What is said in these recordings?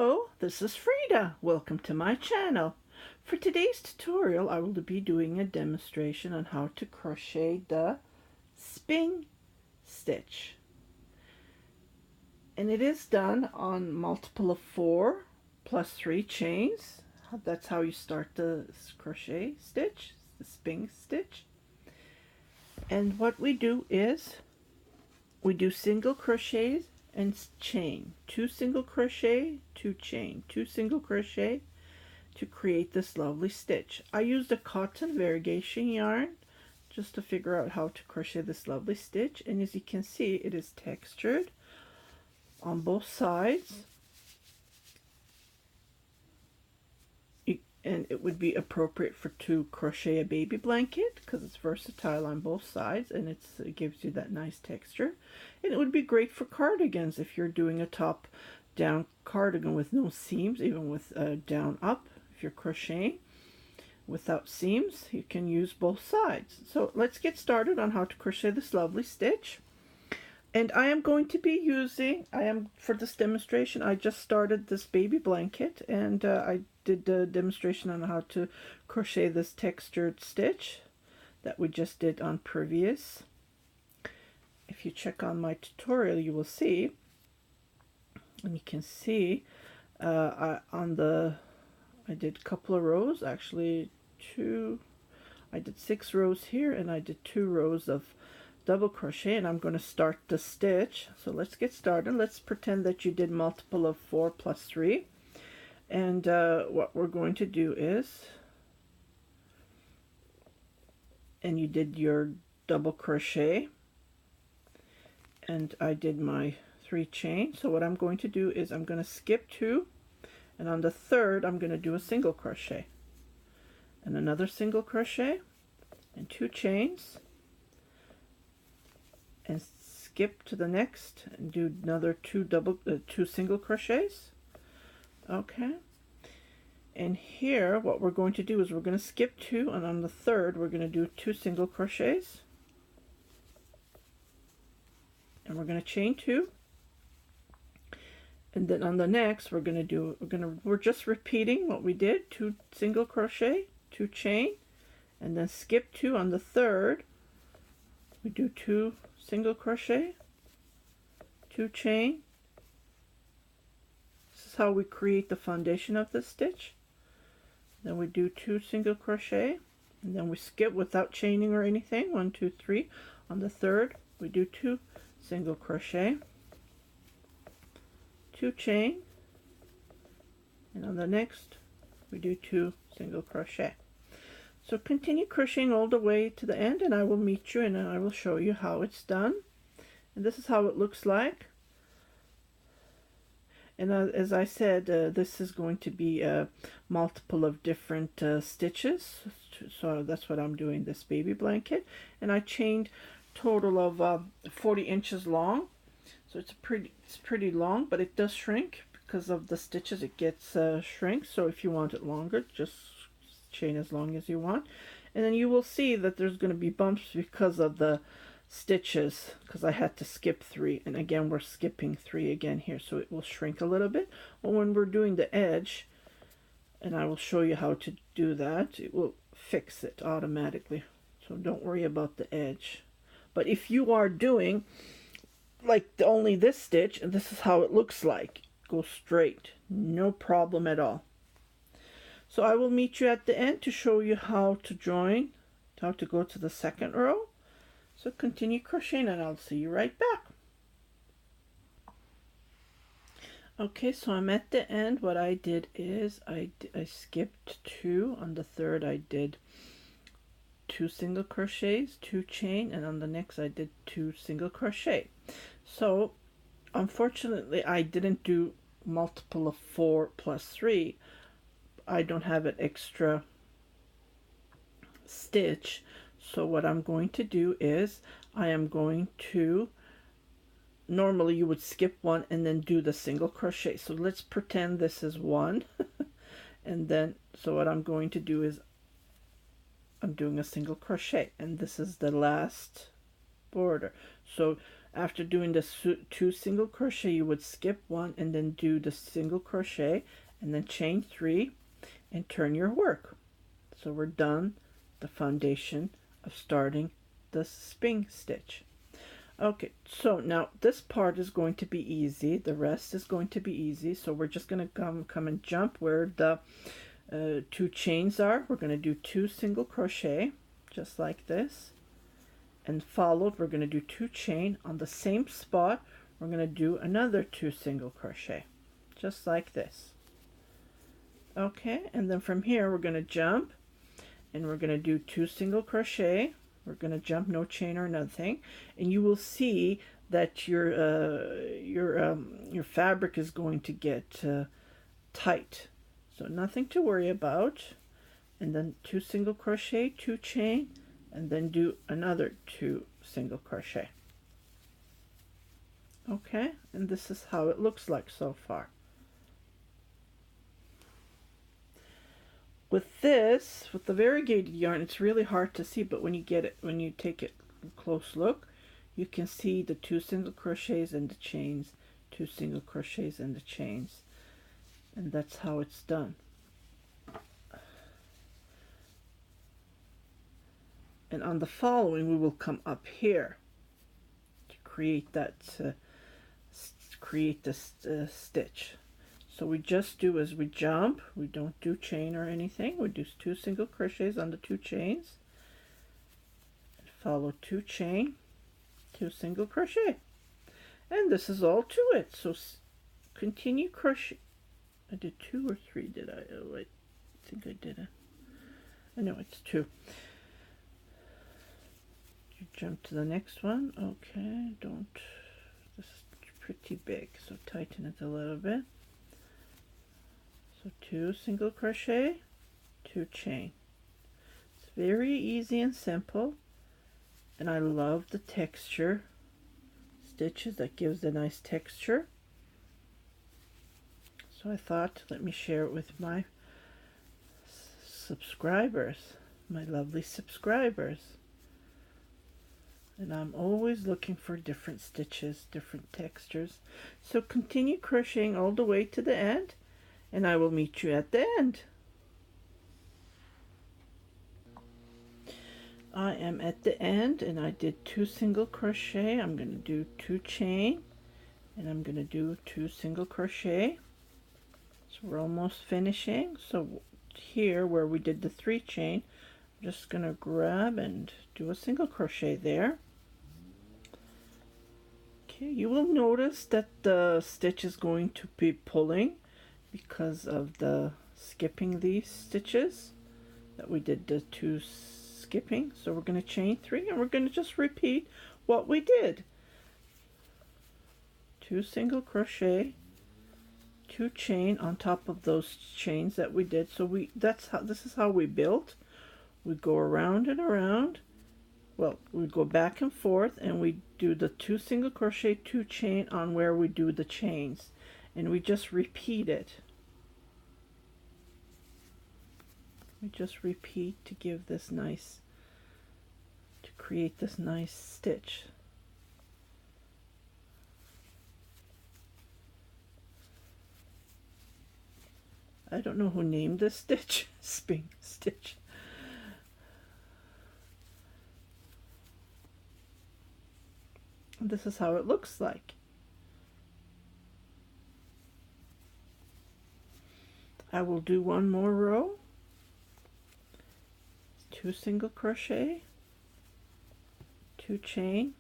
Hello, this is Frida. Welcome to my channel. For today's tutorial, I will be doing a demonstration on how to crochet the spring stitch. And it is done on multiple of 4 plus 3 chains. That's how you start the crochet stitch, the spring stitch. And what we do is we do single crochets and chain, 2 single crochet, 2 chain, 2 single crochet to create this lovely stitch. I used a cotton variegation yarn just to figure out how to crochet this lovely stitch, and as you can see, it is textured on both sides, and it would be appropriate to crochet a baby blanket because it's versatile on both sides, and it gives you that nice texture. And it would be great for cardigans if you're doing a top down cardigan with no seams, even with down up. If you're crocheting without seams, you can use both sides. So let's get started on how to crochet this lovely stitch. And I am going to be using, for this demonstration, I just started this baby blanket, and I did the demonstration on how to crochet this textured stitch that we just did on previous. If you check on my tutorial, you will see, and you can see I did a couple of rows, actually I did 6 rows here, and I did 2 rows of double crochet, and I'm going to start the stitch. So let's get started. Let's pretend that you did multiple of 4 plus 3, and what we're going to do is, and you did your double crochet, and I did my 3 chain. So what I'm going to do is I'm going to skip 2, and on the 3rd I'm going to do a single crochet and another single crochet and 2 chains, and skip to the next and do another 2 single crochets. Okay, and here what we're going to do is we're going to skip 2, and on the 3rd we're going to do 2 single crochets, and we're going to chain 2, and then on the next we're just repeating what we did, 2 single crochet, 2 chain, and then skip 2. On the 3rd we do 2 single crochet, 2 chain. This is how we create the foundation of the stitch. Then we do 2 single crochet, and then we skip without chaining or anything, 1 2 3. On the 3rd we do 2 single crochet, 2 chain, and on the next we do 2 single crochet. So continue crocheting all the way to the end, and I will meet you and I will show you how it's done. And this is how it looks like. And as I said, this is going to be multiple of different stitches. So that's what I'm doing, this baby blanket. And I chained total of 40 inches long. So it's pretty long, but it does shrink because of the stitches. It gets shrink. So if you want it longer, just chain as long as you want. And then you will see that there's going to be bumps because of the stitches, because I had to skip 3, and again we're skipping 3 again here, so it will shrink a little bit. But when we're doing the edge, and I will show you how to do that, it will fix it automatically, so don't worry about the edge. But if you are doing like only this stitch, and this is how it looks like, go straight, no problem at all. So I will meet you at the end to show you how to join, how to go to the 2nd row. So continue crocheting, and I'll see you right back. Okay, so I'm at the end. What I did is I skipped 2. On the 3rd I did 2 single crochets, 2 chain, and on the next I did 2 single crochet. So unfortunately I didn't do multiple of 4 plus 3. I don't have an extra stitch, so what I'm going to do is I am going to, normally you would skip 1 and then do the single crochet. So let's pretend this is 1 and then, so what I'm going to do is I'm doing a single crochet, and this is the last border. So After doing the 2 single crochet, you would skip 1 and then do the single crochet and then chain 3 and turn your work. So we're done the foundation of starting the spring stitch. Okay, so now this part is going to be easy. The rest is going to be easy. So we're just going to come and jump where the 2 chains are. We're going to do 2 single crochet just like this, and followed we're going to do 2 chain on the same spot. We're going to do another 2 single crochet just like this. Okay, and then from here we're going to jump and we're going to do 2 single crochet. We're going to jump, no chain or nothing, and you will see that your fabric is going to get tight, so nothing to worry about. And then 2 single crochet, 2 chain, and then do another 2 single crochet. Okay, and this is how it looks like so far. With this, with the variegated yarn, it's really hard to see, but when you get it, when you take it a close look, you can see the 2 single crochets and the chains, 2 single crochets and the chains, and that's how it's done. And on the following, we will come up here to create that, stitch. So we just do as we jump, we don't do chain or anything, we do 2 single crochets on the 2 chains, and follow 2 chain, 2 single crochet, and this is all to it. So continue crochet. I did 2 or 3, did I? Oh, I think I did it. I know it's 2. You jump to the next one. Okay, this is pretty big, so tighten it a little bit. So 2 single crochet, 2 chain. It's very easy and simple, and I love the texture stitches. That gives a nice texture. So I thought, let me share it with my subscribers, my lovely subscribers. And I'm always looking for different stitches, different textures. So continue crocheting all the way to the end, and I will meet you at the end. I am at the end, and I did 2 single crochet. I'm going to do 2 chain, and I'm going to do 2 single crochet. So we're almost finishing. So here where we did the 3 chain, I'm just going to grab and do a single crochet there. Okay, you will notice that the stitch is going to be pulling because of the skipping these stitches that we did the 2 skipping. So we're going to chain 3 and we're going to just repeat what we did. 2 single crochet, 2 chain on top of those chains that we did. So this is how we built. We go around and around. Well, we go back and forth and we do the 2 single crochet, 2 chain on where we do the chains, and we just repeat it. We just repeat to give this nice, to create this nice stitch. I don't know who named this stitch, spring stitch. This is how it looks like. I will do one more row, 2 single crochet, 2 chain,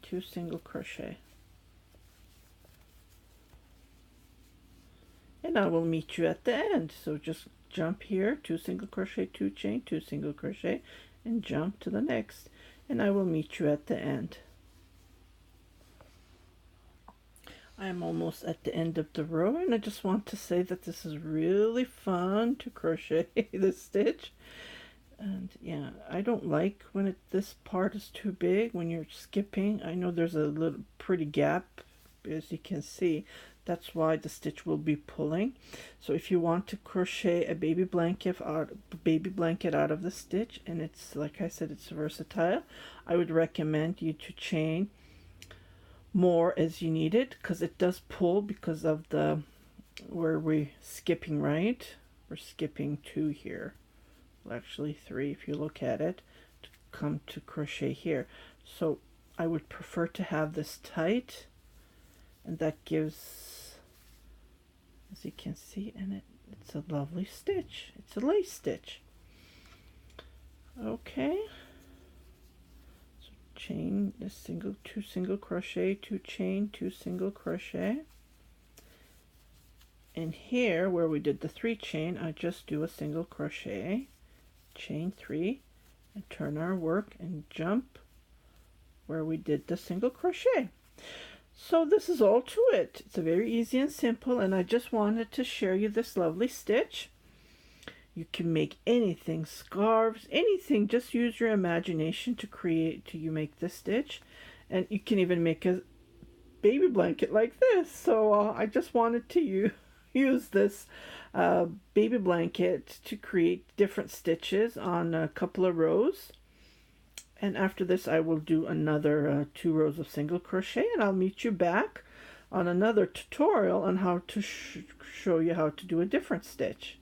2 single crochet, and I will meet you at the end. So just jump here, 2 single crochet, 2 chain, 2 single crochet, and jump to the next, and I will meet you at the end. I'm almost at the end of the row, and I just want to say that this is really fun to crochet this stitch. And yeah, I don't like when this part is too big when you're skipping. I know there's a little pretty gap, as you can see. That's why the stitch will be pulling. So if you want to crochet a baby blanket out of the stitch, and it's, like I said, it's versatile, I would recommend you to chain more as you need it, because it does pull because of the where we're skipping, right? We're skipping 2 here, well, actually 3 if you look at it, to come to crochet here. So I would prefer to have this tight, and that gives, as you can see, and it's a lovely stitch. It's a lace stitch. Okay, so chain a single, 2 single crochet, 2 chain, 2 single crochet. And here where we did the 3 chain, I just do a single crochet, chain 3, and turn our work and jump where we did the single crochet. So this is all to it. It's a very easy and simple, and I just wanted to share you this lovely stitch. You can make anything, scarves, anything. Just use your imagination to create, to you make this stitch. And you can even make a baby blanket like this. So I just wanted to use this baby blanket to create different stitches on a couple of rows. And after this I will do another 2 rows of single crochet, and I'll meet you back on another tutorial on how to show you how to do a different stitch.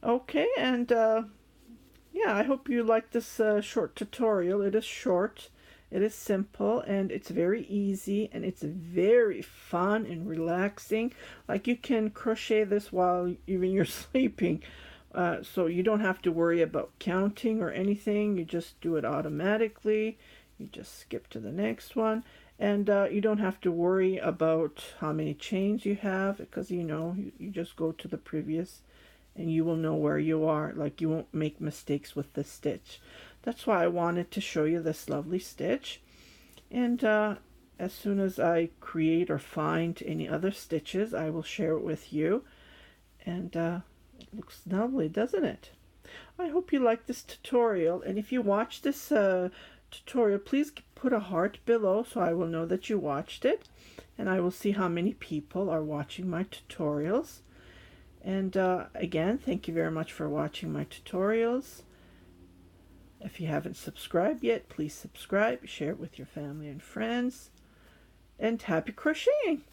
Okay, and yeah, I hope you like this short tutorial. It is short, it is simple, and it's very easy, and it's very fun and relaxing. Like, you can crochet this while even you're sleeping, so you don't have to worry about counting or anything. You just do it automatically. You just skip to the next one, and you don't have to worry about how many chains you have, because you just go to the previous and you will know where you are. Like, you won't make mistakes with this stitch. That's why I wanted to show you this lovely stitch. And as soon as I create or find any other stitches, I will share it with you. And it looks lovely, doesn't it? I hope you like this tutorial, and if you watch this tutorial, please put a heart below so I will know that you watched it, and I will see how many people are watching my tutorials. And again, thank you very much for watching my tutorials. If you haven't subscribed yet, please subscribe, share it with your family and friends, and happy crocheting!